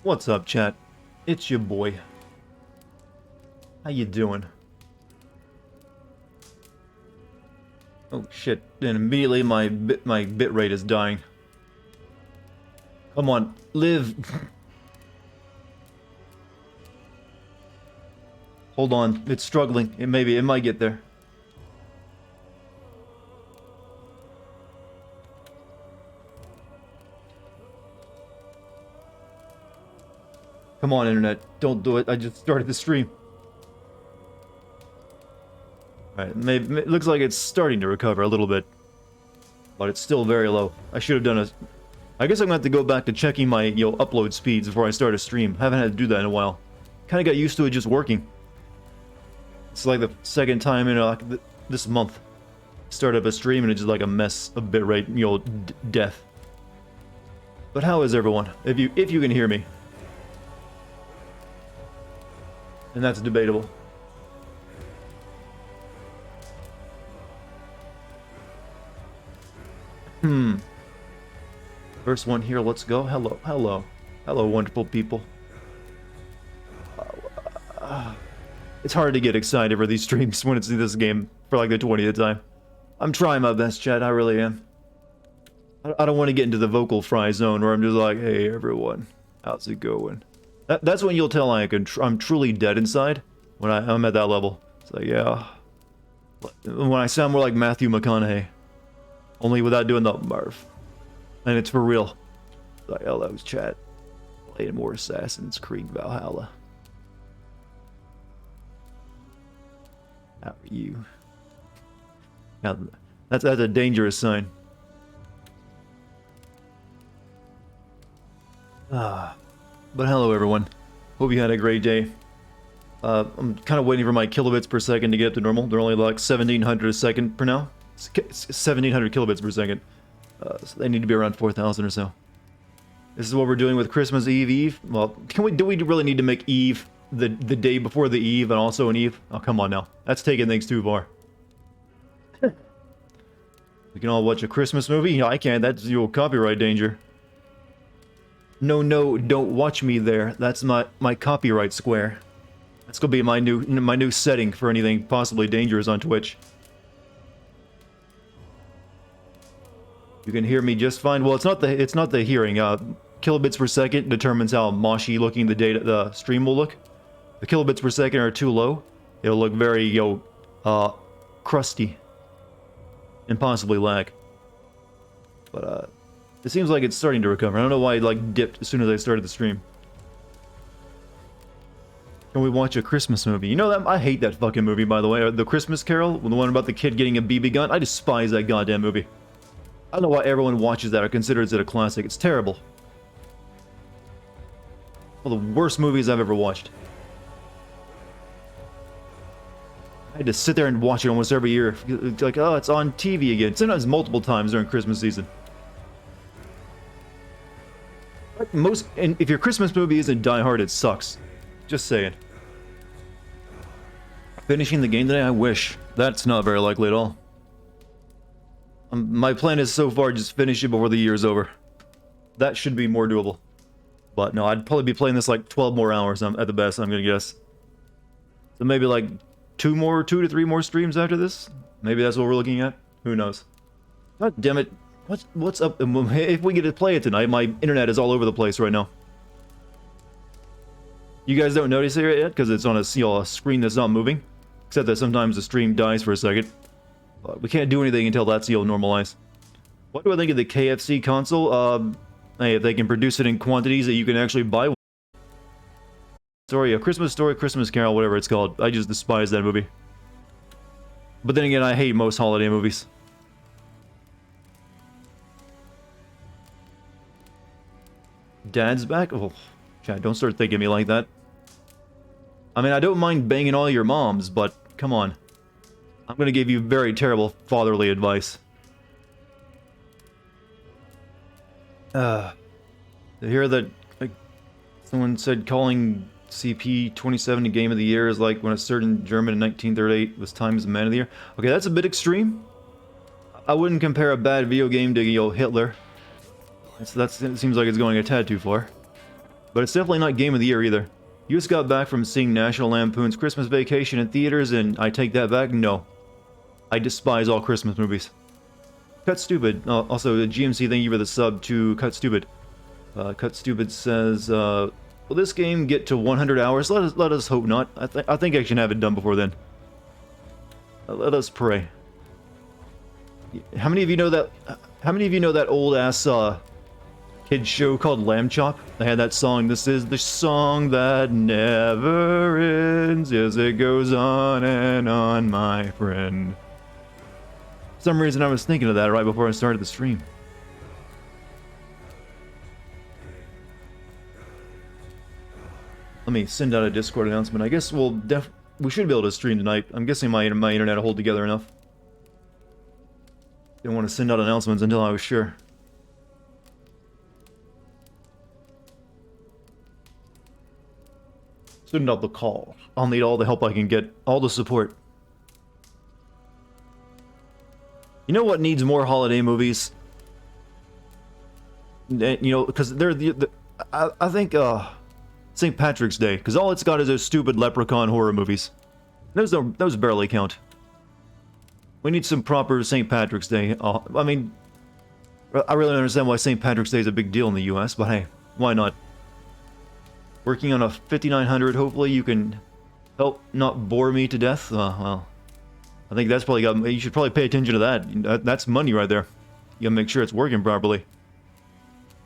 What's up, chat? It's your boy. How you doing? Oh shit! And immediately my bit rate is dying. Come on, live. Hold on, it's struggling. It might get there. Come on, internet. Don't do it. I just started the stream. Alright, maybe it looks like it's starting to recover a little bit. But it's still very low. I should have done a... I guess I'm gonna have to go back to checking my, upload speeds before I start a stream. Haven't had to do that in a while. Kinda got used to it just working. It's like the second time in, this month. Start up a stream and it's just like a mess of bitrate, death. But how is everyone? If you can hear me. And that's debatable. First one here, let's go. Hello, hello. Hello, wonderful people. It's hard to get excited for these streams when it's this game for like the 20th time. I'm trying my best, chat, I really am. I don't want to get into the vocal fry zone where I'm just like, hey everyone, how's it going? That's when you'll tell I'm truly dead inside, when I'm at that level. It's like, yeah. When I sound more like Matthew McConaughey. Only without doing the Murph. And it's for real. Like, hello, chat. Playing more Assassin's Creed Valhalla. How are you? Now, that's a dangerous sign. But hello everyone. Hope you had a great day. I'm kind of waiting for my kilobits per second to get up to normal. They're only like 1700 a second per now. 1700 kilobits per second. So they need to be around 4000 or so. This is what we're doing with Christmas Eve. Well, do we really need to make Eve the day before the Eve and also an Eve? Oh, come on now. That's taking things too far. We can all watch a Christmas movie? No, I can't. That's copyright danger. No, don't watch me there. That's my copyright square. That's gonna be my new setting for anything possibly dangerous on Twitch. You can hear me just fine. Well, it's not the hearing. Kilobits per second determines how moshy looking the stream will look. The kilobits per second are too low. It'll look very crusty and possibly lag. But it seems like it's starting to recover. I don't know why it like dipped as soon as I started the stream. Can we watch a Christmas movie? You know that I hate that fucking movie, by the way. The Christmas Carol, the one about the kid getting a BB gun. I despise that goddamn movie. I don't know why everyone watches that or considers it a classic. It's terrible. One of the worst movies I've ever watched. I had to sit there and watch it almost every year. It's like, oh, it's on TV again. Sometimes multiple times during Christmas season. And if your Christmas movie isn't Die Hard, it sucks. Just saying. Finishing the game today? I wish. That's not very likely at all. My plan is so far just finish it before the year's over. That should be more doable. But no, I'd probably be playing this like 12 more hours at the best, I'm gonna guess. So maybe like 2 to 3 more streams after this? Maybe that's what we're looking at? Who knows? God damn it. What's up? If we get to play it tonight, my internet is all over the place right now. You guys don't notice it yet because it's on a screen that's not moving. Except that sometimes the stream dies for a second. But we can't do anything until that's normalized. What do I think of the KFC console? Hey, if they can produce it in quantities that you can actually buy. A Christmas Story, Christmas Carol, whatever it's called. I just despise that movie. But then again, I hate most holiday movies. Dad's back? Oh, Chad, don't start thinking of me like that. I mean, I don't mind banging all your moms, but come on. I'm gonna give you very terrible fatherly advice. To hear that, like, someone said calling CP27 Game of the Year is like when a certain German in 1938 was Times Man of the Year. Okay, that's a bit extreme. I wouldn't compare a bad video game to, Hitler. It seems like it's going a tad too far. But it's definitely not Game of the Year either. You just got back from seeing National Lampoon's Christmas Vacation in theaters, and I take that back? No. I despise all Christmas movies. Cut Stupid. Also, GMC, thank you for the sub to Cut Stupid. Cut Stupid says, will this game get to 100 hours? Let us hope not. I think I can have it done before then. Let us pray. How many of you know that? How many of you know that old ass kids show called Lamb Chop? They had that song. This is the song that never ends as it goes on and on, my friend. For some reason, I was thinking of that right before I started the stream. Let me send out a Discord announcement. I guess we should be able to stream tonight. I'm guessing my internet will hold together enough. Didn't want to send out announcements until I was sure. Send out the call. I'll need all the help I can get. All the support. You know what needs more holiday movies? You know, because they're I think St. Patrick's Day, because all it's got is those stupid leprechaun horror movies. Those barely count. We need some proper St. Patrick's Day. I mean, I really don't understand why St. Patrick's Day is a big deal in the US, but hey, why not? Working on a 5900, hopefully you can help not bore me to death. Well, I think that's probably you should probably pay attention to that. That's money right there. You gotta make sure it's working properly.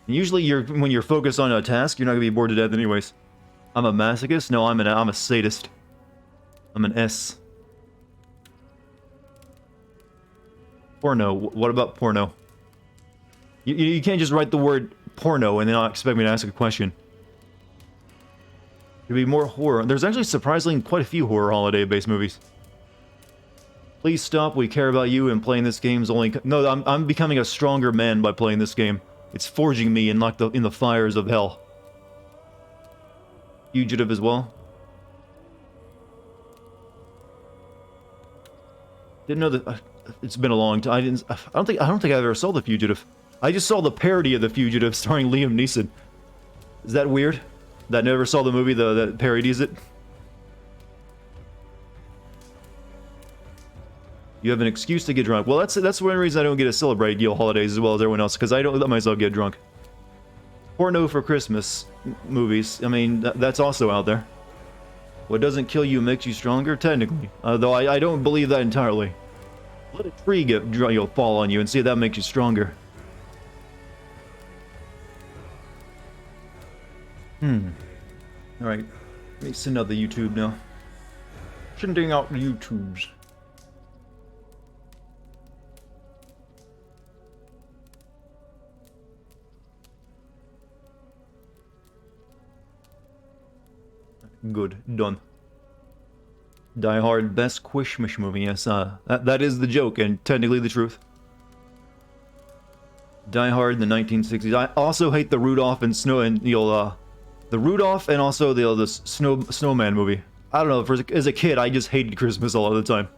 And usually when you're focused on a task, you're not gonna be bored to death anyways. I'm a masochist? No, I'm a sadist. I'm an S. Porno. What about porno? You can't just write the word porno and then not expect me to ask a question. There'd be more horror. There's actually surprisingly quite a few horror holiday-based movies. Please stop. We care about you, and playing this game's only. No, I'm becoming a stronger man by playing this game. It's forging me in the fires of hell. Fugitive as well. Didn't know that. It's been a long time. I don't think I ever saw The Fugitive. I just saw the parody of The Fugitive starring Liam Neeson. Is that weird? That I never saw the movie that parodies it? You have an excuse to get drunk. Well, that's one reason I don't get to celebrate holidays as well as everyone else, because I don't let myself get drunk. Porno for Christmas movies. I mean, that's also out there. What doesn't kill you makes you stronger, technically. Though I don't believe that entirely. Let a tree fall on you and see if that makes you stronger. Alright. Let me send out the YouTube now. Sending out the YouTubes. Good. Done. Die Hard, best Quishmish movie. Yes, that is the joke, and technically the truth. Die Hard in the 1960s. I also hate the Rudolph and the Rudolph and also the Snowman movie. I don't know, as a kid, I just hated Christmas all the time.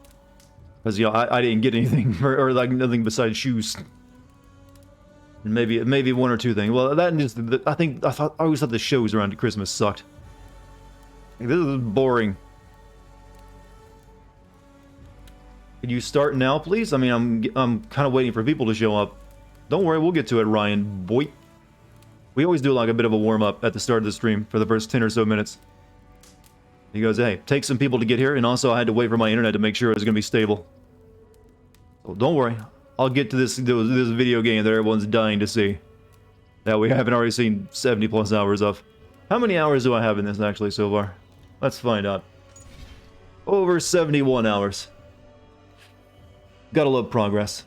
Because, I didn't get anything, or like nothing besides shoes. And maybe one or two things. Well, that is, I always thought the shows around Christmas sucked. Like, this is boring. Could you start now, please? I mean, I'm kind of waiting for people to show up. Don't worry, we'll get to it, Ryan. Boy. We always do like a bit of a warm-up at the start of the stream for the first 10 or so minutes. He goes, hey, take some people to get here, and also I had to wait for my internet to make sure it was going to be stable. So don't worry. I'll get to this video game that everyone's dying to see. That we haven't already seen 70 plus hours of. How many hours do I have in this actually so far? Let's find out. Over 71 hours. Gotta love progress.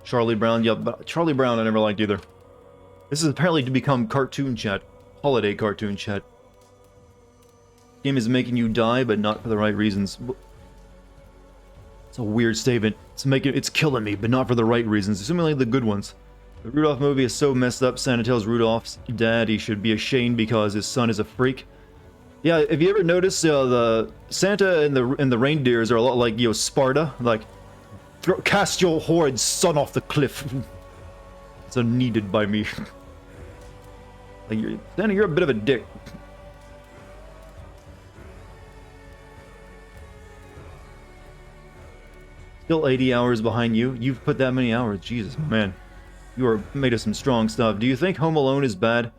Charlie Brown, yeah, but Charlie Brown I never liked either. This is apparently to become cartoon chat. Holiday cartoon chat. Game is making you die, but not for the right reasons. It's a weird statement. It's killing me, but not for the right reasons. Assumingly the good ones. The Rudolph movie is so messed up. Santa tells Rudolph's dad he should be ashamed because his son is a freak. Yeah, have you ever noticed the Santa and the reindeers are a lot like, you know, Sparta? Like, cast your horrid son off the cliff. It's unneeded by me. Like, Santa, you're a bit of a dick. Still 80 hours behind you. You've put that many hours. Jesus, man. You are made of some strong stuff. Do you think Home Alone is bad?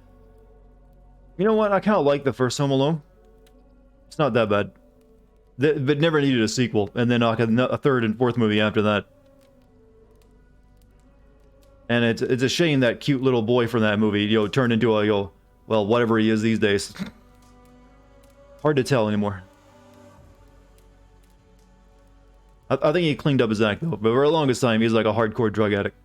You know what? I kind of like the first Home Alone. It's not that bad. But never needed a sequel. And then like a third and fourth movie after that. And it's a shame that cute little boy from that movie, you know, turned into a, you know, well, whatever he is these days. Hard to tell anymore. I think he cleaned up his act, though. But for the longest time, he's like a hardcore drug addict.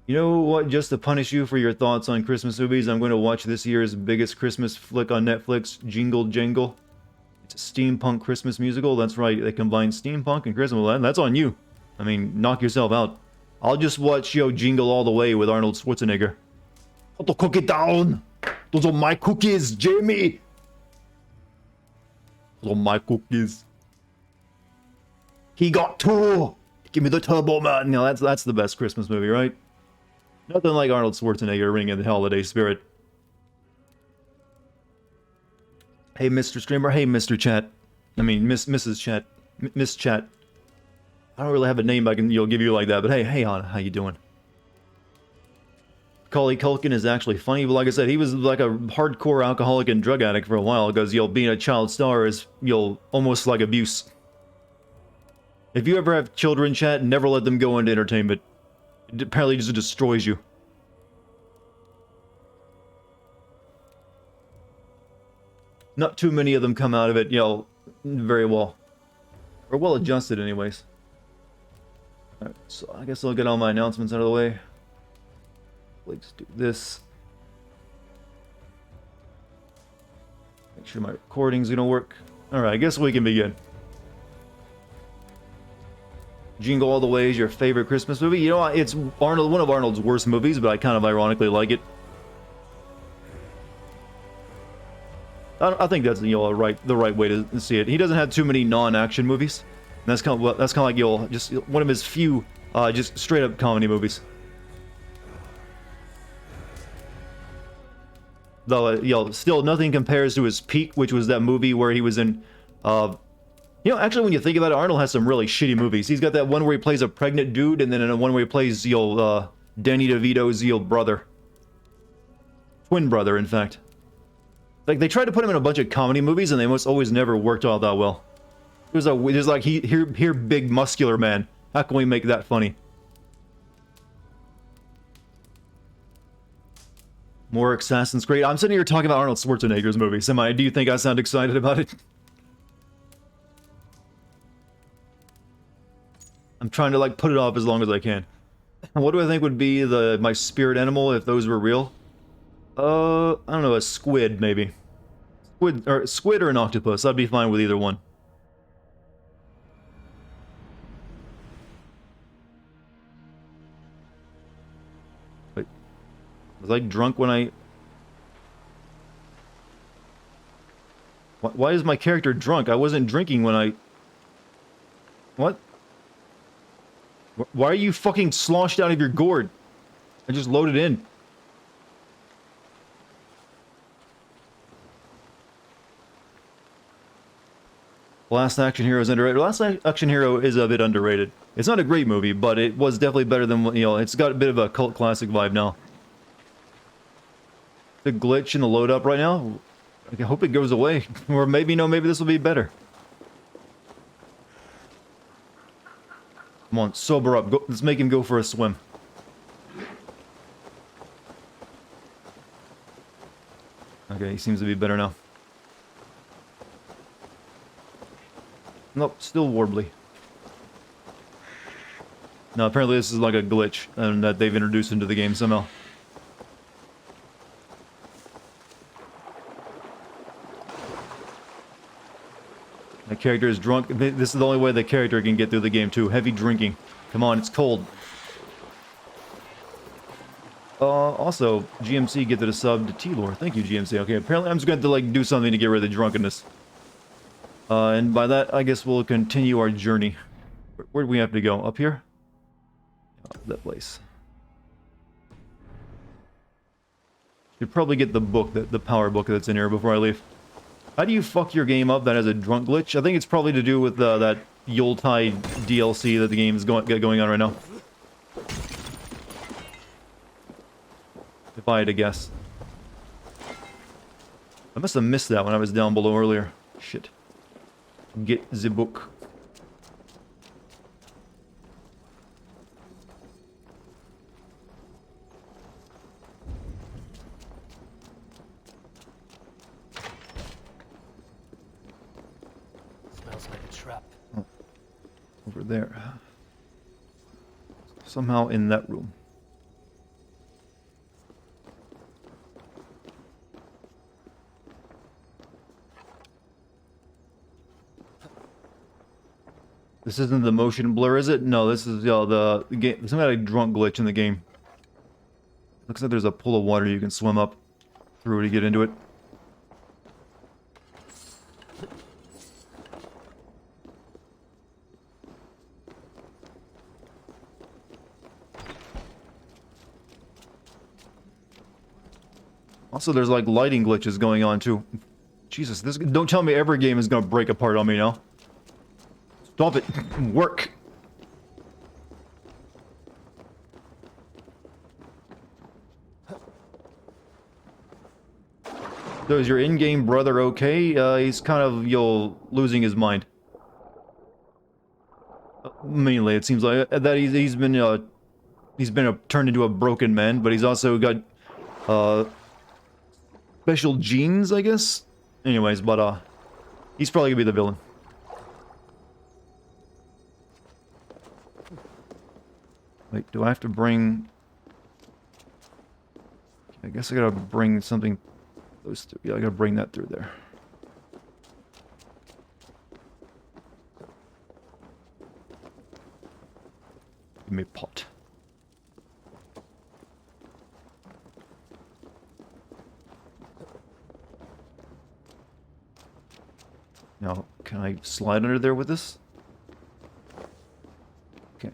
You know what? Just to punish you for your thoughts on Christmas movies, I'm going to watch this year's biggest Christmas flick on Netflix, Jingle Jangle. It's a steampunk Christmas musical. That's right. They combine steampunk and Christmas. Well, that's on you. I mean, knock yourself out. I'll just watch, you know, Jingle All the Way with Arnold Schwarzenegger. Put the cookie down! Those are my cookies, Jamie! Those are my cookies. He got two! Give me the Turbo Man! You know, that's the best Christmas movie, right? Nothing like Arnold Schwarzenegger ringing the holiday spirit. Hey, Mr. Streamer. Hey, Mr. Chat. I mean, Mrs. Chat. Miss Chat. I don't really have a name I can, you know, give you like that, but hey, Hannah, how you doing? Macaulay Culkin is actually funny, but like I said, he was like a hardcore alcoholic and drug addict for a while, because, you know, being a child star is, you know, almost like abuse. If you ever have children, chat, never let them go into entertainment. It apparently just destroys you. Not too many of them come out of it, you know, very well. Or well adjusted anyways. Alright, so I guess I'll get all my announcements out of the way. Let's do this. Make sure my recording's gonna work. Alright, I guess we can begin. Jingle All the Way is your favorite Christmas movie? You know, it's one of Arnold's worst movies, but I kind of ironically like it. I think that's, you know, the right way to see it. He doesn't have too many non-action movies. And that's kind of like, you know, just one of his few just straight up comedy movies. Though, you know, still nothing compares to his peak, which was that movie where he was in. You know, actually, when you think about it, Arnold has some really shitty movies. He's got that one where he plays a pregnant dude, and then in one where he plays, you know, Danny DeVito's, you know, brother. Twin brother, in fact. Like, they tried to put him in a bunch of comedy movies, and they almost always never worked out that well. There's like, here, big muscular man. How can we make that funny? More Assassin's Creed. I'm sitting here talking about Arnold Schwarzenegger's movies. Do you think I sound excited about it? I'm trying to, like, put it off as long as I can. What do I think would be my spirit animal if those were real? I don't know, a squid, maybe. Squid or an octopus. I'd be fine with either one. Wait. Was I drunk when I... Why is my character drunk? I wasn't drinking when I... What? Why are you fucking sloshed out of your gourd? I just loaded in. Last Action Hero is underrated. Last Action Hero is a bit underrated. It's not a great movie, but it was definitely better than, you know, it's got a bit of a cult classic vibe now. The glitch in the load up right now, I hope it goes away. Or maybe, no, maybe this will be better. Come on, sober up. Let's make him go for a swim. Okay, he seems to be better now. Nope, still warbly. No, apparently this is like a glitch and that they've introduced into the game somehow. The character is drunk. This is the only way the character can get through the game too. Heavy drinking. Come on, it's cold. Also, GMC get to the sub to T-Lore. Thank you, GMC. Okay, apparently I'm just going to like do something to get rid of the drunkenness. And by that, I guess we'll continue our journey. Where do we have to go? Up here? That place. Should probably get the book, the power book that's in here before I leave. How do you fuck your game up that has a drunk glitch? I think it's probably to do with that Yuletide DLC that the game is going on right now. If I had to guess. I must have missed that when I was down below earlier. Shit. Get the book. Smells like a trap. Oh. Over there. Somehow in that room. This isn't the motion blur, is it? No, this is the game. There's some kind of drunk glitch in the game. Looks like there's a pool of water you can swim up through to get into it. Also, there's like lighting glitches going on too. Jesus, this don't tell me every game is gonna break apart on me now. Stop it. Work. So is your in-game brother okay? He's kind of, losing his mind. Mainly, it seems like that he's been turned into a broken man, but he's also got special genes, I guess. Anyways, but he's probably gonna be the villain. Wait, do I have to bring... I guess I gotta bring something... Those two. Yeah, I gotta bring that through there. Give me a pot. Now, can I slide under there with this? Okay.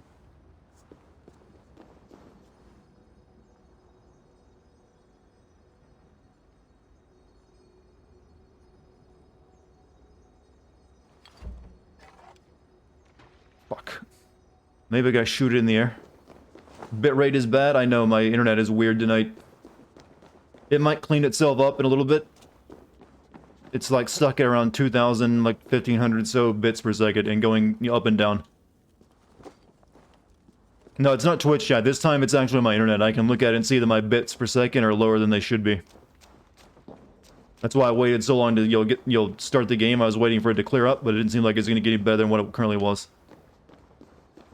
Fuck. Maybe I gotta shoot it in the air. Bitrate is bad. I know my internet is weird tonight. It might clean itself up in a little bit. It's like stuck at around 2,000, like 1,500 so bits per second and going up and down. No, it's not Twitch chat. This time it's actually my internet. I can look at it and see that my bits per second are lower than they should be. That's why I waited so long to start the game. I was waiting for it to clear up, but it didn't seem like it's going to get any better than what it currently was.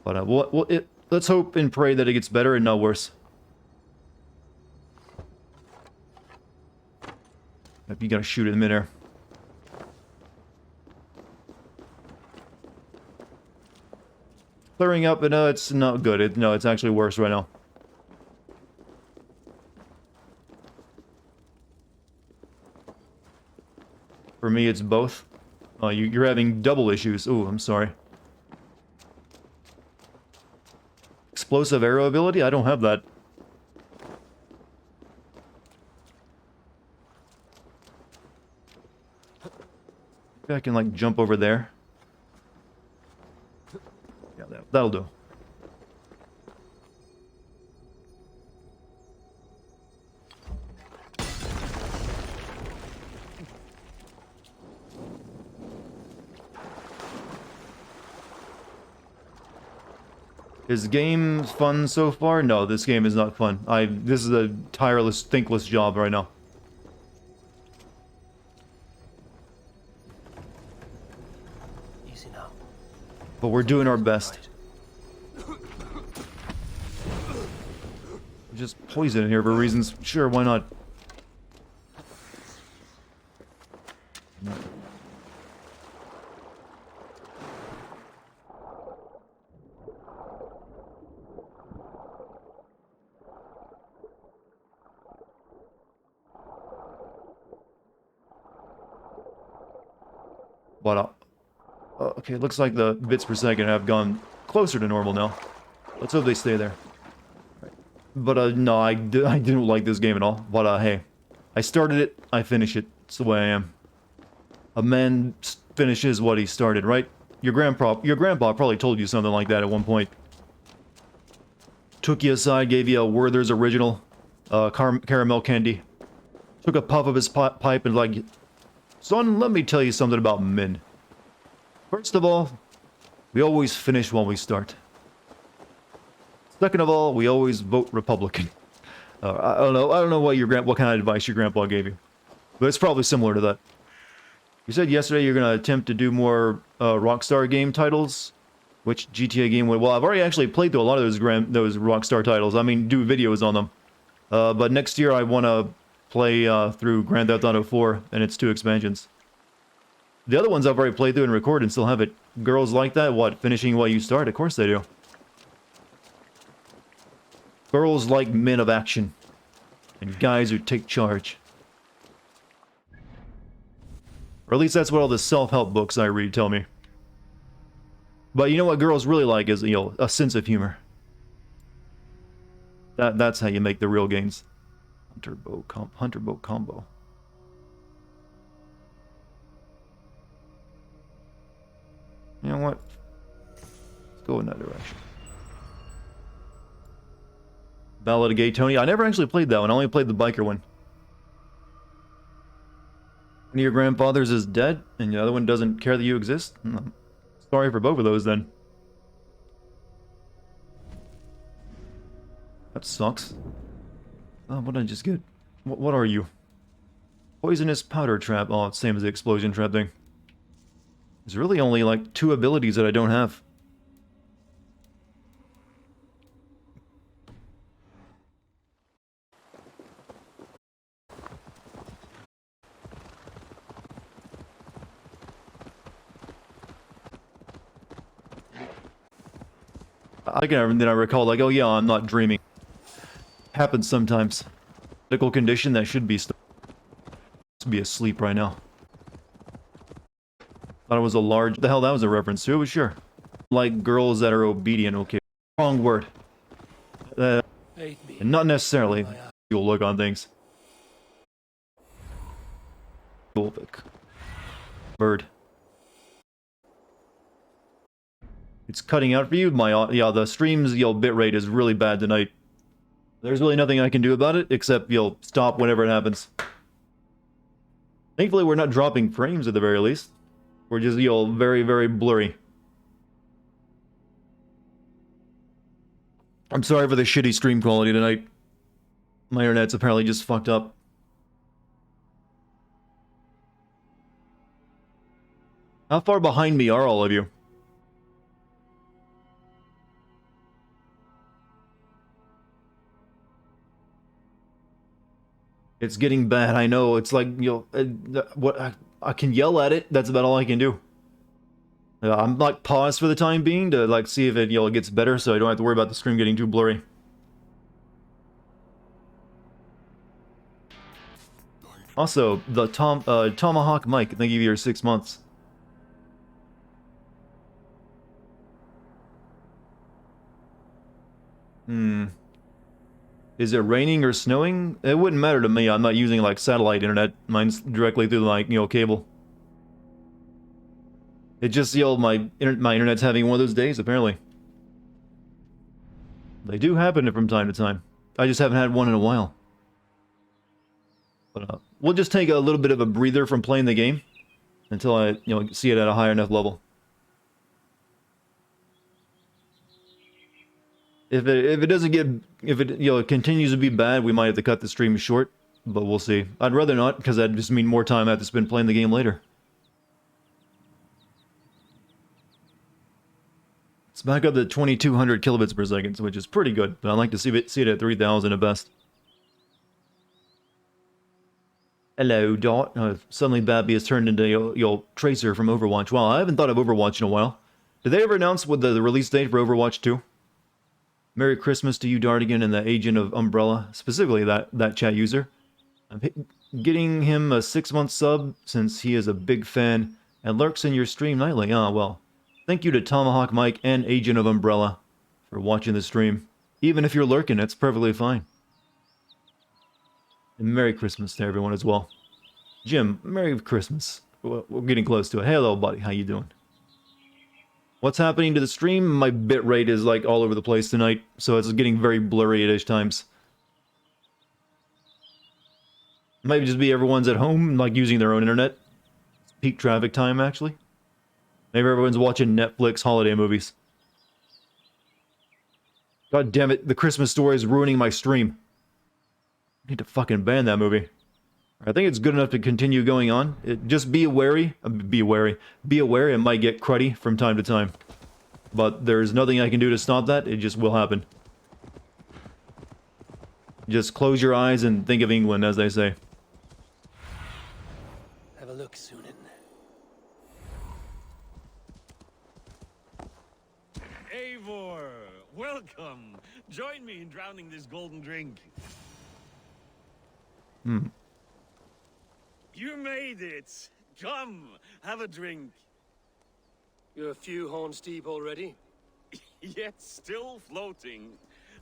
But let's hope and pray that it gets better and not worse. You gotta shoot it in midair. Clearing up, but no, it's not good. No, it's actually worse right now. For me, it's both. Oh, you're having double issues. Ooh, I'm sorry. Explosive arrow ability? I don't have that. Maybe I can, like, jump over there. Yeah, that'll do. Is game fun so far? No, this game is not fun. This is a tireless, thankless job right now. Easy now. But we're doing our best. Just poison in here for reasons. Sure, why not? But, okay, looks like the bits per second have gone closer to normal now. Let's hope they stay there. But, no, I didn't like this game at all. But, hey, I started it, I finish it. It's the way I am. A man finishes what he started, right? Your grandpa probably told you something like that at one point. Took you aside, gave you a Werther's original caramel candy. Took a puff of his pipe and like, son, let me tell you something about men. First of all, we always finish while we start. Second of all, we always vote Republican. I don't know what kind of advice your grandpa gave you, but it's probably similar to that. You said yesterday you're gonna attempt to do more Rockstar game titles. Which GTA game would? Well, I've already actually played through a lot of those Rockstar titles. I mean, do videos on them. But next year I want to play through Grand Theft Auto 4 and its 2 expansions. The other ones I've already played through and recorded and still have it. Girls like that? What? Finishing what you start? Of course they do. Girls like men of action. And guys who take charge. Or at least that's what all the self-help books I read tell me. But you know what girls really like is, a sense of humor. That's how you make the real gains. Hunter bow combo. You know what? Let's go in that direction. Ballad of Gay Tony. I never actually played that one. I only played the biker one. One of your grandfathers is dead, and the other one doesn't care that you exist? Sorry for both of those, then. That sucks. Oh, what did I just get? What are you? Poisonous powder trap. Oh, it's same as the explosion trap thing. There's really only, like, 2 abilities that I don't have. Then I recall, like, oh yeah, I'm not dreaming. Happens sometimes. Medical condition that should be asleep right now. Thought it was a large... The hell that was a reference to, sure. Like girls that are obedient, okay. Wrong word. And not necessarily. You'll look on things. Bird. It's cutting out for you. Yeah, the stream's bitrate is really bad tonight. There's really nothing I can do about it except stop whenever it happens. Thankfully, we're not dropping frames at the very least. We're just very, very blurry. I'm sorry for the shitty stream quality tonight. My internet's apparently just fucked up. How far behind me are all of you? It's getting bad, I know. It's like, what I can yell at it. That's about all I can do. I'm like paused for the time being to like see if it gets better, so I don't have to worry about the screen getting too blurry. Also, the Tomahawk Mike, thank you for your 6 months. Is it raining or snowing? It wouldn't matter to me. I'm not using like satellite internet. Mine's directly through like cable. It just my internet's having one of those days apparently. They do happen from time to time. I just haven't had one in a while. But we'll just take a little bit of a breather from playing the game until I see it at a high enough level. If it continues to be bad, we might have to cut the stream short, but we'll see. I'd rather not, because that'd just mean more time I have to spend playing the game later. It's back up to 2200 kilobits per second, which is pretty good, but I'd like to see it at 3000 at best. Hello, Dot. Suddenly Babby has turned into your Tracer from Overwatch. Wow, I haven't thought of Overwatch in a while. Did they ever announce what the release date for Overwatch 2? Merry Christmas to you, Dartigan, and the agent of Umbrella, specifically that chat user. I'm getting him a 6-month sub since he is a big fan. and lurks in your stream nightly. Ah, well. Thank you to Tomahawk Mike and Agent of Umbrella for watching the stream. Even if you're lurking, it's perfectly fine. And Merry Christmas to everyone as well. Jim, Merry Christmas. We're getting close to it. Hello, buddy. How you doing? What's happening to the stream? My bitrate is like all over the place tonight, so it's getting very blurry at times. Might just be everyone's at home, like using their own internet. It's peak traffic time, actually. Maybe everyone's watching Netflix holiday movies. God damn it, the Christmas Story is ruining my stream. I need to fucking ban that movie. I think it's good enough to continue going on. Just be wary. Be aware it might get cruddy from time to time. But there's nothing I can do to stop that. It just will happen. Just close your eyes and think of England, as they say. Have a look, Sunan. Eivor, welcome. Join me in drowning this golden drink. You made it. Come, have a drink. You're a few horns deep already. Yet still floating.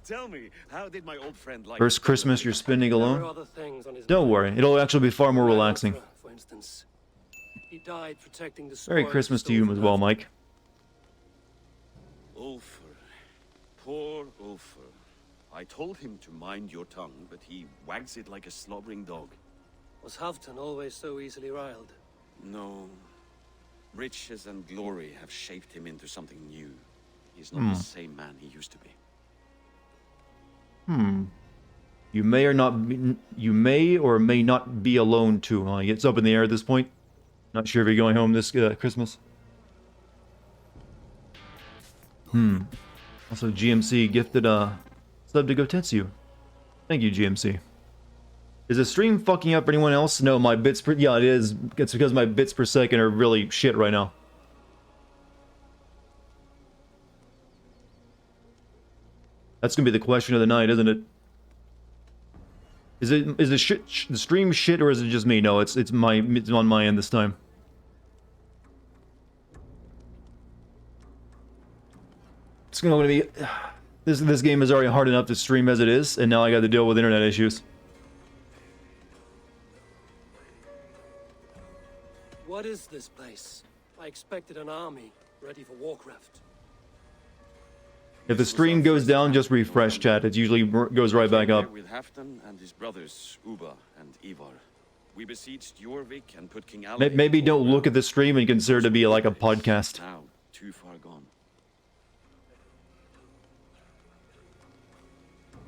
Tell me, how did my old friend like First Christmas you're spending There alone? are other things on his Don't mind. worry, it'll actually be far more relaxing. For instance, he died protecting the Merry spoils Christmas to stolen you as from well, Earth. Mike. Ulfr. Poor Ulfr. I told him to mind your tongue, but he wags it like a slobbering dog. Was Halfdan always so easily riled? No. Riches and glory have shaped him into something new. He's not the same man he used to be. You may or may not be alone too. It's up in the air at this point. Not sure if you're going home this Christmas. Also, GMC gifted a sub to Gotetsu. Thank you, GMC. Is the stream fucking up anyone else? No, my bits per... Yeah, it is. It's because my bits per second are really shit right now. That's gonna be the question of the night, isn't it? Is the stream shit or is it just me? No, it's on my end this time. It's gonna be this game is already hard enough to stream as it is, and now I got to deal with internet issues. What is this place? I expected an army ready for Warcraft. If the stream goes down, just refresh chat. It usually goes right back up. With Halfdan and his brothers Uba and Ivar. We besieged Jorvik and put King Alec. Maybe don't look at the stream and consider it to be like a podcast. Now, too far gone.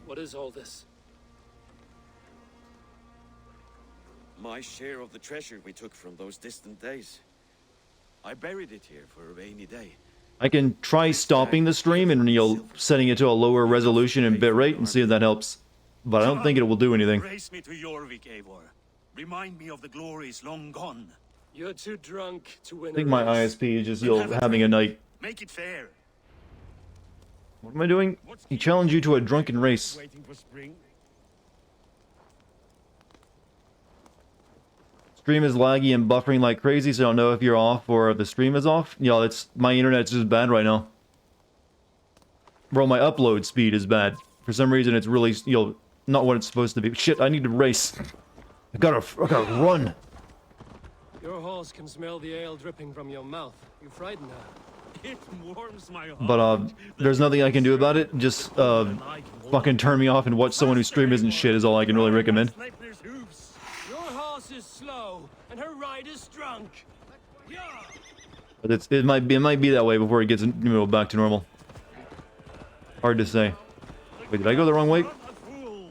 What is all this? My share of the treasure we took from those distant days. I buried it here for a rainy day. I can try stopping the stream and setting it to a lower resolution and bitrate and see if that helps. But I don't think it will do anything. Race me to Jorvik, Eivor. Remind me of the glories long gone. You're too drunk to win I think a my race. ISP is just having a night. Make it fair. What am I doing? He challenged you to a drunken race. Waiting for spring. Stream is laggy and buffering like crazy, so I don't know if you're off or if the stream is off. Yo, it's my internet's just bad right now. Bro, my upload speed is bad. For some reason, it's really, not what it's supposed to be. Shit, I need to race. I gotta run. Your horse can smell the ale dripping from your mouth. You frighten her. It warms my heart. But, there's nothing I can do about it. Just, fucking turn me off and watch someone whose stream isn't shit is all I can really recommend. Sleipnir's hooves. Your horse is slow, and her rider's drunk. Yeah. But it might be that way before it gets back to normal. Hard to say. Wait, did I go the wrong way? I'm a fool.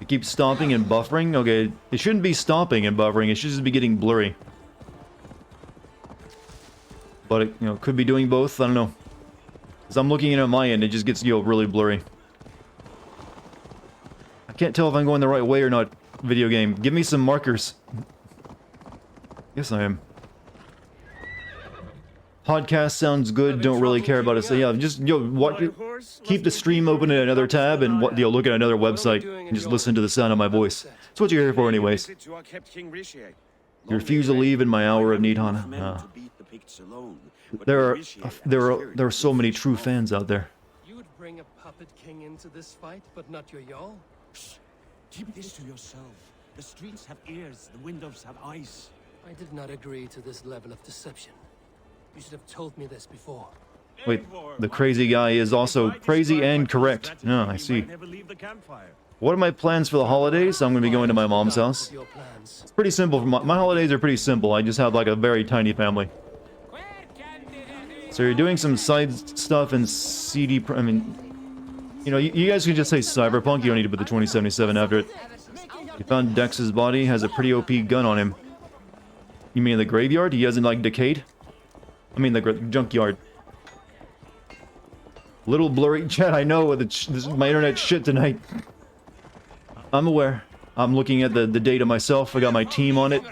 It keeps stopping and buffering? Okay, it shouldn't be stopping and buffering, it should just be getting blurry. But it, could be doing both, I don't know. As I'm looking at my end, it just gets, really blurry. I can't tell if I'm going the right way or not, video game. Give me some markers. Yes, I am. Podcast sounds good. Don't really care about it. So yeah, just what keep the stream open in another tab and look at another website and just listen to the sound of my voice. That's what you're here for, anyways. You refuse to leave in my hour of need, Hana. There are so many true fans out there. You would bring a puppet king into this fight, but not your Jarl? Keep this to yourself. The streets have ears, the windows have eyes. I did not agree to this level of deception. You should have told me this before. Wait, the crazy guy is also crazy and correct. No, I see. What are my plans for the holidays? I'm going to be going to my mom's house. It's pretty simple. My holidays are pretty simple. I just have like a very tiny family. So you're doing some side stuff in CD... I mean, you know, you guys can just say Cyberpunk. You don't need to put the 2077 after it. You found Dex's body. Has a pretty OP gun on him. You mean the graveyard? He hasn't, like, decayed? I mean the junkyard. Little blurry chat, I know with my internet shit tonight. I'm aware. I'm looking at the data myself. I got my team on it.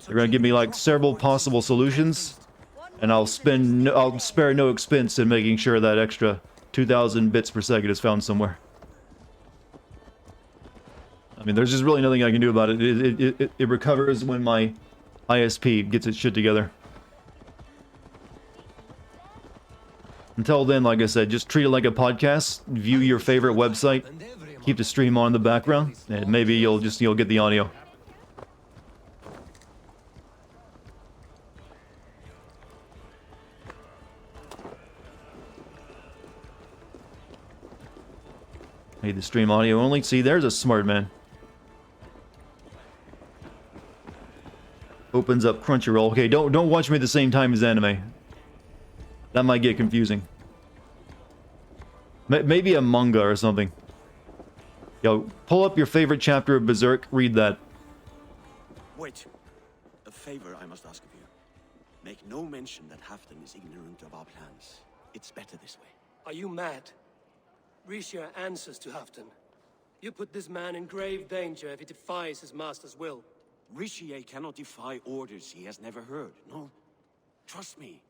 They're gonna give me like several possible solutions, and I'll spare no expense in making sure that extra 2,000 bits per second is found somewhere. I mean, there's just really nothing I can do about it. It recovers when my ISP gets its shit together. Until then, like I said, just treat it like a podcast. View your favorite website. Keep the stream on in the background, and maybe you'll get the audio. Hey, the stream audio only. See, there's a smart man. Opens up Crunchyroll. Okay, don't watch me at the same time as anime. That might get confusing. Maybe a manga or something. Yo, pull up your favorite chapter of Berserk, read that. Wait. A favor I must ask of you. Make no mention that Halfdan is ignorant of our plans. It's better this way. Are you mad? Rishia answers to Halfdan. You put this man in grave danger if he defies his master's will. Rishi cannot defy orders he has never heard. No. Trust me.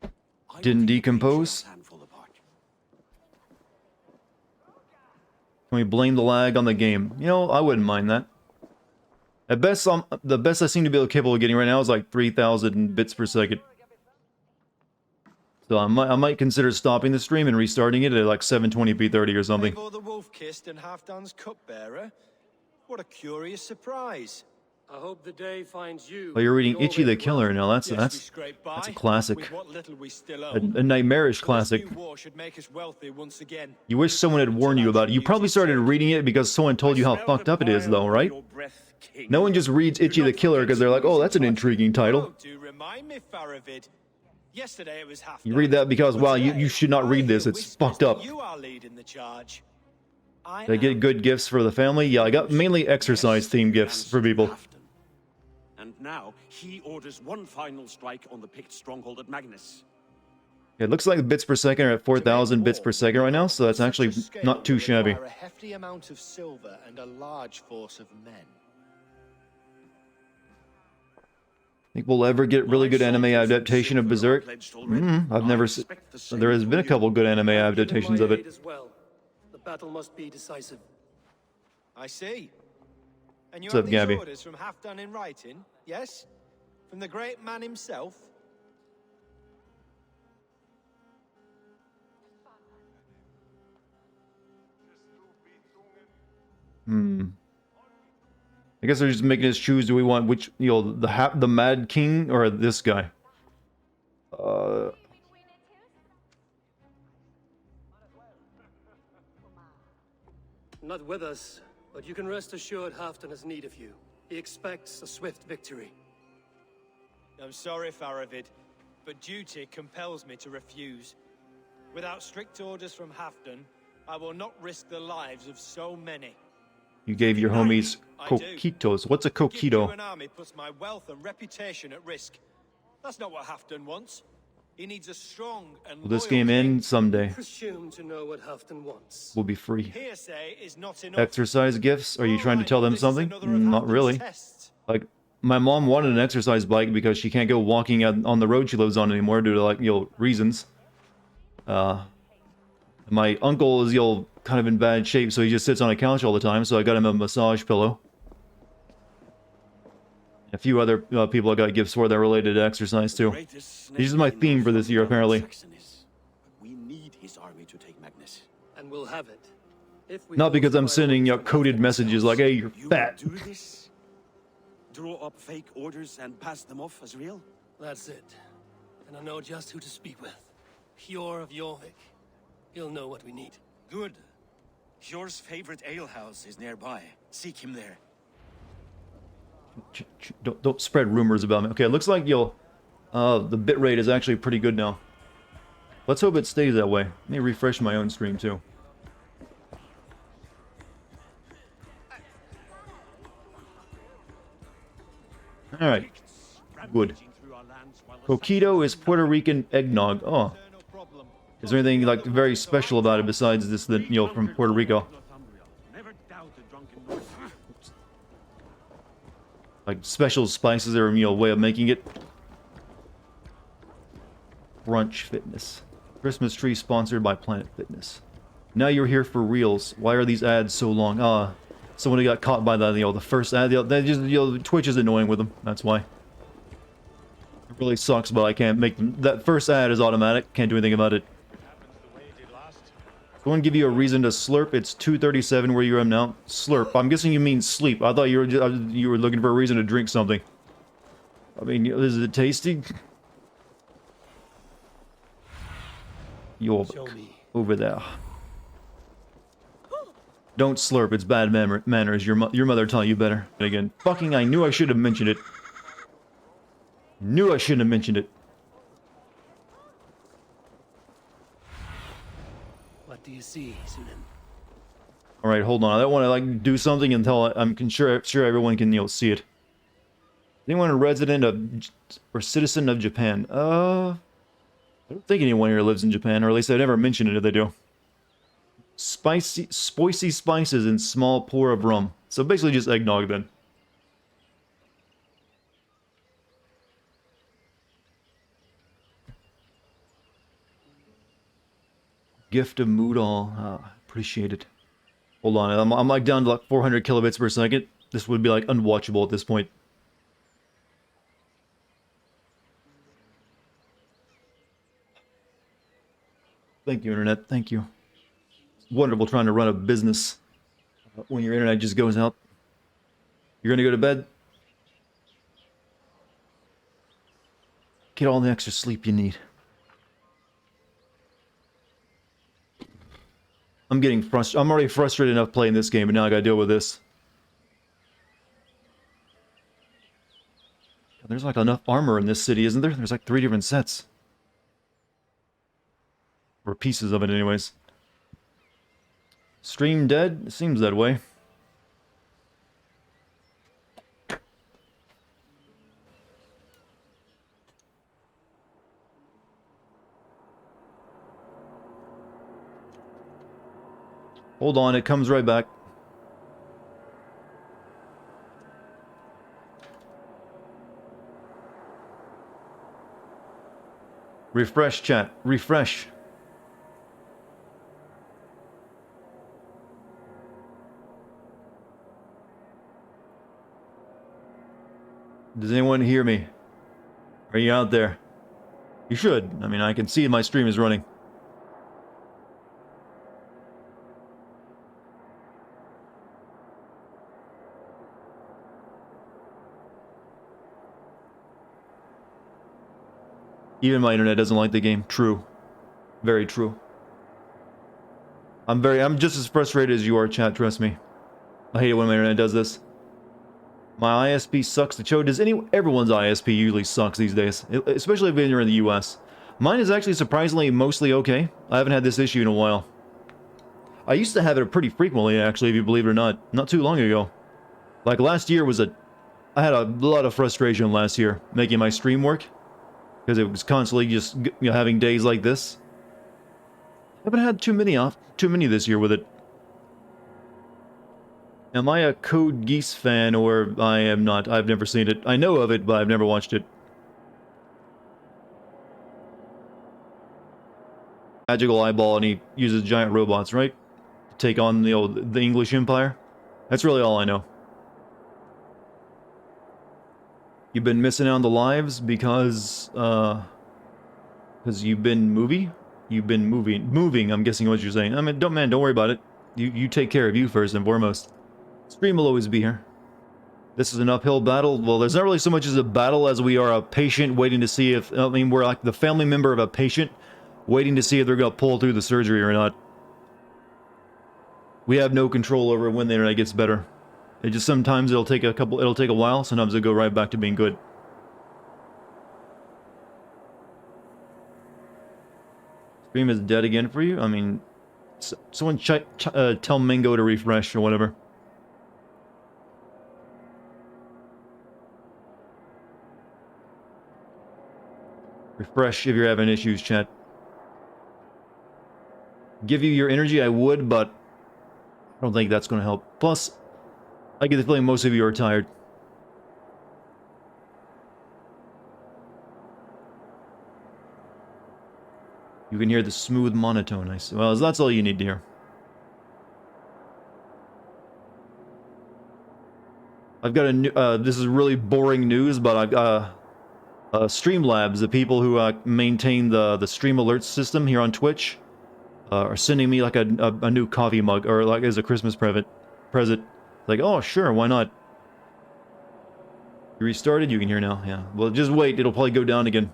Didn't decompose? Can we blame the lag on the game? You know, I wouldn't mind that. At best, the best I seem to be capable of getting right now is like 3,000 bits per second. So I might consider stopping the stream and restarting it at like 720p 30 or something. The wolf kissed and Halfdan's cupbearer. What a curious surprise. I hope the day finds you. Oh, you're reading Ichi the Killer now. That's a classic. A nightmarish classic. You wish someone had warned you about it. You probably started reading it because someone told you how fucked up it is, though, right? No one just reads Ichi the Killer because they're like, oh, that's an intriguing title. Yesterday it was Halfdan. You read that because, wow, you should not read this. It's fucked up. You are leading the charge. Did I get good gifts for the family? Yeah, I got mainly exercise-themed gifts for people. And now he orders one final strike on the picked stronghold at Magnus. It looks like the bits per second are at 4,000 bits per second right now, so that's actually not too shabby. A hefty amount of silver and a large force of men. Think we'll ever get really good anime adaptation of Berserk? I've never seen. There has been a couple good anime adaptations of it. The battle must be decisive. I see. And you What's have up, these Gabby? orders from Halfdan in writing, yes? From the great man himself? I guess they're just making us choose. Do we want which, you know, the Mad King or this guy? Not with us, but you can rest assured Halfdan has need of you. He expects a swift victory. I'm sorry, Faravid, but duty compels me to refuse. Without strict orders from Halfdan, I will not risk the lives of so many. You gave your homies coquitos. What's a coquito? An army puts my wealth and reputation at risk. That's not what Halfdan wants. He needs a strong and Will this game end someday? Presume to know what Halfdan wants. We'll be free. Hearsay is not enough. Exercise gifts? Are you trying to tell them something? Not really. Like, my mom wanted an exercise bike because she can't go walking on the road she lives on anymore due to, like, reasons. My uncle is, kind of in bad shape, so he just sits on a couch all the time, so I got him a massage pillow. A few other people I got gifts for that are related to exercise, too. This is my theme for this year, apparently. We need his army to take Magnus. And we'll have it. If we Not because I'm falsify sending orders from coded Hafton messages like, hey, you're You fat. will do this? Draw up fake orders and pass them off as real? That's it. And I know just who to speak with. Hjor of Jorvik. He'll know what we need. Good. Hjor's favorite alehouse is nearby. Seek him there. Don't spread rumors about me. Okay, it looks like the bitrate is actually pretty good now. Let's hope it stays that way. Let me refresh my own stream too. Alright. Good. Coquito is Puerto Rican eggnog. Oh. Is there anything, like, very special about it besides this, from Puerto Rico? Never doubt the drunken Norse. Like, special spices or, way of making it? Brunch Fitness. Christmas tree sponsored by Planet Fitness. Now you're here for reals. Why are these ads so long? Someone got caught by the first ad. They just, Twitch is annoying with them. That's why. It really sucks, but I can't make them. That first ad is automatic. Can't do anything about it. Someone give you a reason to slurp. It's 2:37 where you are now. Slurp. I'm guessing you mean sleep. I thought you were looking for a reason to drink something. I mean, is it tasty? You're Show me. over there. Don't slurp. It's bad manners. Your mother taught you better. And again, fucking, I knew I should have mentioned it. Knew I shouldn't have mentioned it. What do you see, Sunan? All right, hold on. I don't want to like do something until I'm sure everyone can see it. Anyone a resident of or citizen of Japan? I don't think anyone here lives in Japan, or at least I've never mentioned it if they do. Spicy spices and small pour of rum. So basically just eggnog then. Gift of mood all. Appreciate it. Hold on, I'm like down to like 400 kilobits per second. This would be like unwatchable at this point. Thank you, Internet. Thank you. It's wonderful trying to run a business when your internet just goes out. You're gonna go to bed? Get all the extra sleep you need. I'm getting frustrated. I'm already frustrated enough playing this game, and now I gotta deal with this. There's like enough armor in this city, isn't there? There's like 3 different sets. Or pieces of it, anyways. Stream dead? It seems that way. Hold on, it comes right back. Refresh, chat. Refresh. Does anyone hear me? Are you out there? You should. I mean, I can see my stream is running. Even my internet doesn't like the game. True. Very true. I'm just as frustrated as you are, chat, trust me. I hate it when my internet does this. My ISP sucks to show. Everyone's ISP usually sucks these days, especially if you're in the US. Mine is actually surprisingly mostly okay. I haven't had this issue in a while. I used to have it pretty frequently, actually, if you believe it or not. Not too long ago. Like last year I had a lot of frustration last year making my stream work. Because it was constantly just having days like this. I haven't had too many this year with it. Am I a Code Geass fan, or I am not? I've never seen it. I know of it, but I've never watched it. Magical eyeball, and he uses giant robots, right? To take on the English Empire. That's really all I know. You've been missing out on the lives because you've been moving. I'm guessing what you're saying. I mean, don't worry about it. You take care of you first and foremost. Stream will always be here. This is an uphill battle. Well, there's not really so much as a battle as we are a patient waiting to see if... I mean, we're like the family member of a patient waiting to see if they're going to pull through the surgery or not. We have no control over when the internet gets better. It just sometimes it'll take a while, sometimes it'll go right back to being good. Stream is dead again for you? I mean, someone tell Mingo to refresh or whatever. Refresh if you're having issues, chat. Give you your energy, I would, but I don't think that's going to help. Plus, I get the feeling most of you are tired. You can hear the smooth monotone. Well, that's all you need to hear. I've got a new, this is really boring news, but I've got Streamlabs, the people who maintain the stream alerts system here on Twitch, are sending me like a new coffee mug, or like as a Christmas present. Like, oh sure, why not? You restarted? You can hear now, yeah. Well, just wait, it'll probably go down again.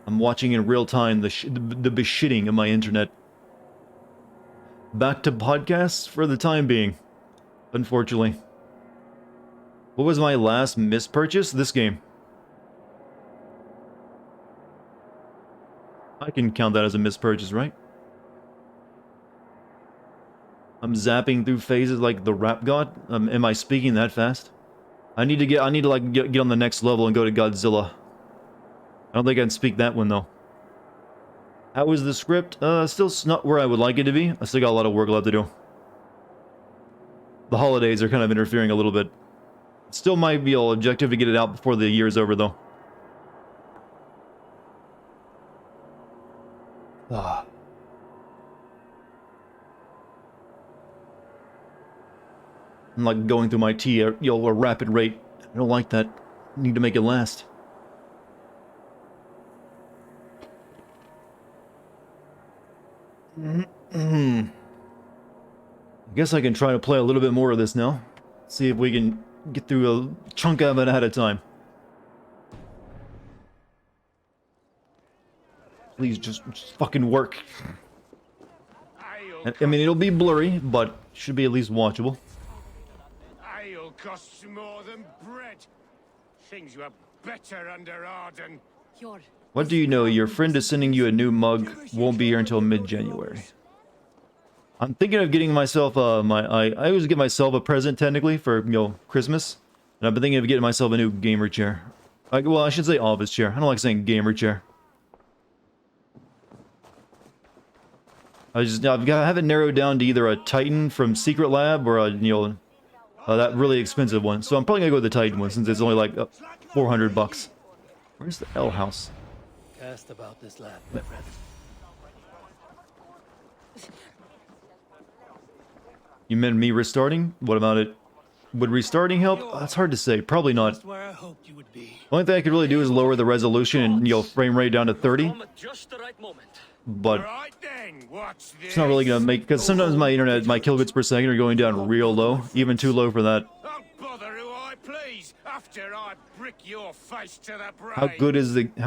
I'm watching in real time the beshitting of my internet. Back to podcasts for the time being, unfortunately. What was my last mispurchase? This game. I can count that as a mispurchase, right? I'm zapping through phases like the rap god. Am I speaking that fast? I need to get on the next level and go to Godzilla. I don't think I can speak that one though. How is the script? Still not where I would like it to be. I still got a lot of work left to do. The holidays are kind of interfering a little bit. Still might be an objective to get it out before the year's over though. Ah. I'm like going through my tea at a rapid rate. I don't like that. I need to make it last. I guess I can try to play a little bit more of this now. See if we can get through a chunk of it at a time. Please just fucking work. I mean, it'll be blurry, but should be at least watchable. Ale costs more than bread. Things were better under Arden. What do you know? Your friend is sending you a new mug. Won't be here until mid-January. I'm thinking of getting myself I always get myself a present technically for Christmas, and I've been thinking of getting myself a new gamer chair. Well, I should say office chair. I don't like saying gamer chair. I have it narrowed down to either a Titan from Secret Lab or a that really expensive one. So I'm probably gonna go with the Titan one since it's only like $400. Where's the L house? Cast about this lab, my friend. You meant me restarting? What about it? Would restarting help? That's hard to say. Probably not. Just where I hoped you would be. The only thing I could really do is lower the resolution and frame rate down to 30. Just the right moment. But Right then, what's this? it's not really gonna make, because sometimes my internet, my kilobits per second are going down real low, even too low for that. I'll bother who I please after I brick your face to the brain. How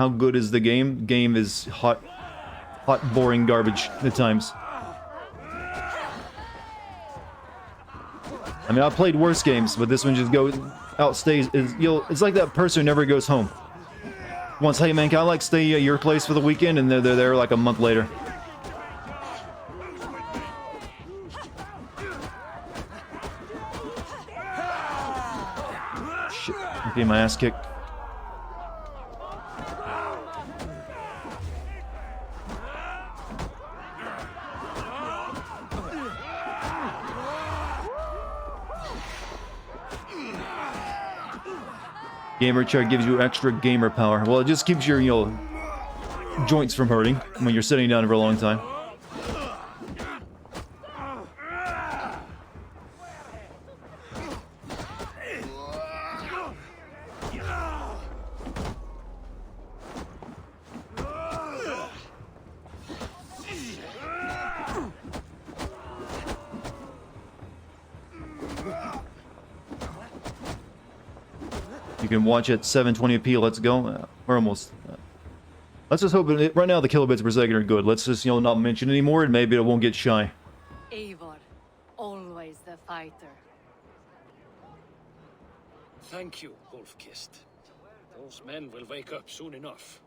good is the game? Game is hot, boring garbage at times. I mean, I've played worse games, but this one just outstays. It's like that person who never goes home. Once, hey man, can I stay at your place for the weekend? And they're there like a month later. Shit, I'm getting my ass kicked. Gamer chair gives you extra gamer power. Well, it just keeps your, joints from hurting when you're sitting down for a long time. You can watch at 720p. Let's go. We're almost. Let's just hope right now the kilobits per second are good. Let's just not mention anymore, and maybe it won't get shy. Eivor, always the fighter. Thank you, Wolf-Kissed. Those men will wake up soon enough.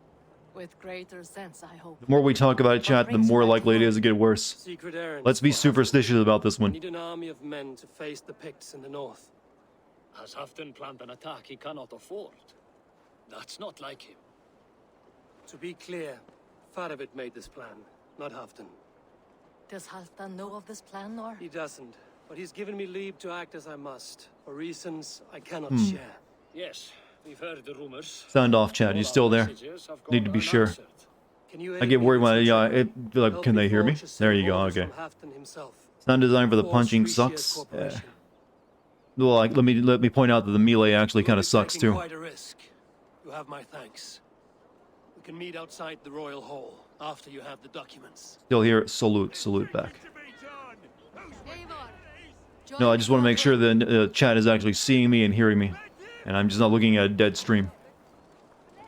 With greater sense, I hope. The more we talk about it, chat, the more likely it is to get worse. Secret errands Let's be for superstitious about this Haften. one. We need an army of men to face the Picts in the north. Has Haften planned an attack he cannot afford? That's not like him. To be clear, Faravid made this plan, not Haften. Does Halfdan know of this plan, or? He doesn't, but he's given me leave to act as I must, for reasons I cannot share. Yes, we've heard the rumors. Sound off, chat. You still there? Need to be sure. Can you I get worried when can they hear me? There you go. Okay. It's not designed for the punching. Sucks. Yeah. Well, let me point out that the melee actually kind of sucks too. Quite a risk. You have my thanks. We can meet outside the royal hall after you have the documents. Still here. Salute back. No, I just want to make sure the chat is actually seeing me and hearing me, and I'm just not looking at a dead stream.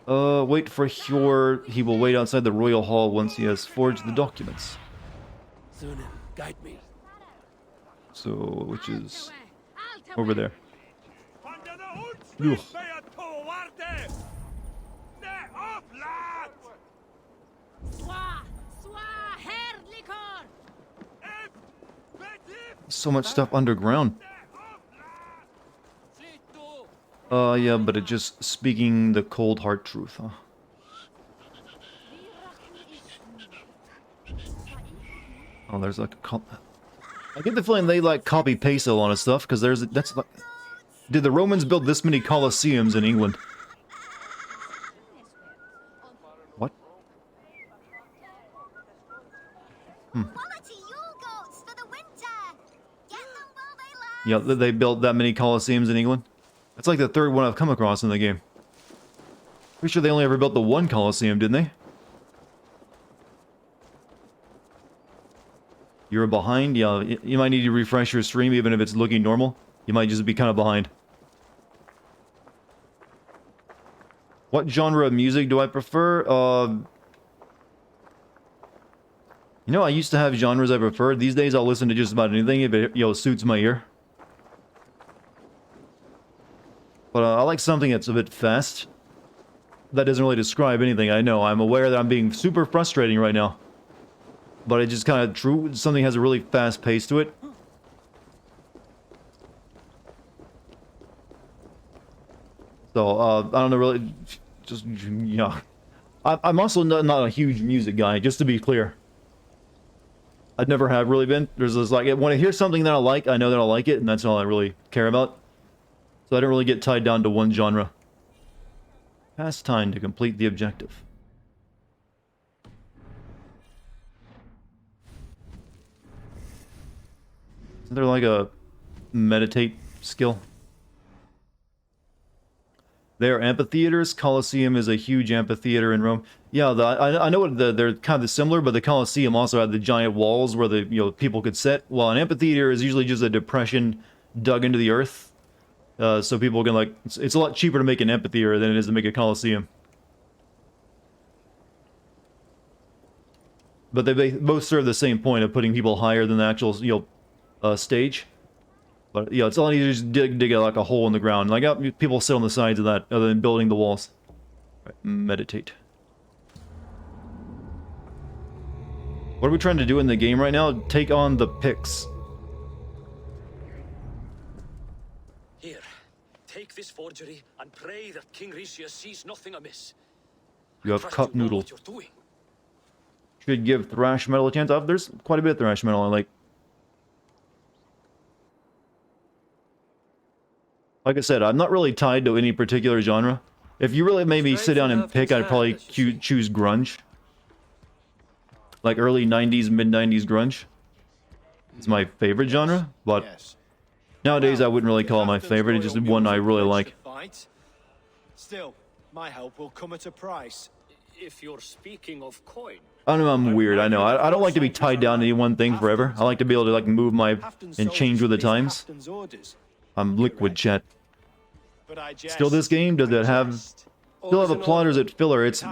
Wait for Hjor. He will wait outside the royal hall once he has forged the documents. Thunin, guide me. So, which is over there. Ugh. So much stuff underground. Yeah, but it just speaking the cold hard truth, huh? Oh, there's like a I get the feeling they like copy paste a lot of stuff because that's like. Did the Romans build this many Colosseums in England? What? Yeah, they built that many Colosseums in England. That's like the third one I've come across in the game. Pretty sure they only ever built the one Colosseum, didn't they? You're behind? Yeah, you might need to refresh your stream even if it's looking normal. You might just be kind of behind. What genre of music do I prefer? I used to have genres I preferred. These days I'll listen to just about anything if it, suits my ear. But I like something that's a bit fast. That doesn't really describe anything, I know. I'm aware that I'm being super frustrating right now. But it's just kind of true. Something has a really fast pace to it. So, I don't know really, just, I'm also not a huge music guy, just to be clear. I've never have really been. There's this, like, when I hear something that I like, I know that I like it, and that's all I really care about. So I don't really get tied down to one genre. Past time to complete the objective. Isn't there like a meditate skill? There are amphitheaters. Colosseum is a huge amphitheater in Rome. Yeah, I know they're kind of similar, but the Colosseum also had the giant walls where the people could sit. While an amphitheater is usually just a depression dug into the earth, so people can it's a lot cheaper to make an amphitheater than it is to make a Colosseum. But they both serve the same point of putting people higher than the actual stage. But yeah, it's a lot easier to just dig like a hole in the ground. Like people sit on the sides of that other than building the walls. Right, meditate. What are we trying to do in the game right now? Take on the Picts. Here, take this forgery and pray that King Ricius sees nothing amiss. You have cup noodle. What you're doing. Should give thrash metal a chance. There's quite a bit of thrash metal I like. Like I said, I'm not really tied to any particular genre. If you really made me sit down and pick, I'd probably choose grunge. Like early 90s, mid-90s grunge. It's my favorite genre, but nowadays I wouldn't really call it my favorite, it's just one I really like. Still, my help will come at a price. If you're speaking of coin, I know I'm weird, I know. I don't like to be tied down to any one thing forever. I like to be able to like move my and change with the times. I'm liquid, chat. Still, this game, does it have still have a plot or is it filler? It's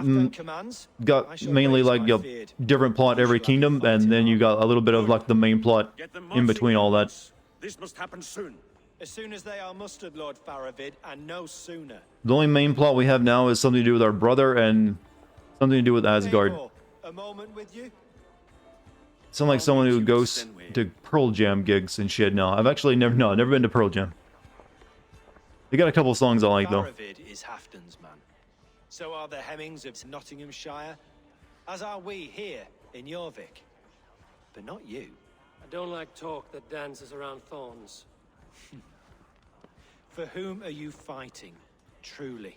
got mainly like a different plot every kingdom, and then you got a little bit of like the main plot in between all that. This must happen soon. As soon as they are mustered, Lord Faravid, and no sooner. The only main plot we have now is something to do with our brother and something to do with Asgard. A moment with you? Sound like someone who goes to Pearl Jam gigs and shit now. I've actually never been to Pearl Jam. They got a couple songs I like though. Faravid is Halfdan's man. So are the Hemmings of Nottinghamshire, as are we here in Jorvik. But not you. I don't like talk that dances around thorns. For whom are you fighting, truly?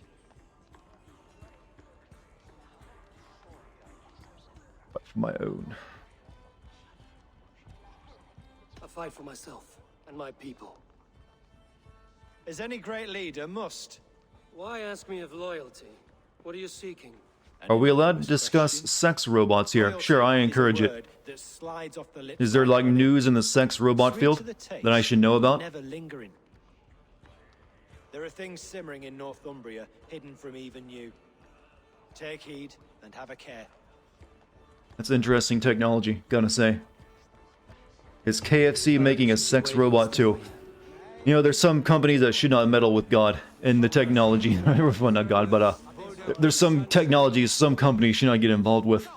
But for my own. I fight for myself and my people. As any great leader must. Why ask me of loyalty? What are you seeking? Are we allowed to discuss sex robots here? Sure, I encourage it. Is there like news in the sex robot field that I should know about? Never lingering. There are things simmering in Northumbria, hidden from even you. Take heed and have a care. That's interesting technology, gotta say. Is KFC making a sex robot too? You know, there's some companies that should not meddle with God and the technology. Well, not God, but there's some technologies some companies should not get involved with.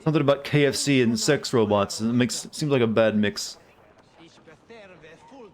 Something about KFC and sex robots. It seems like a bad mix.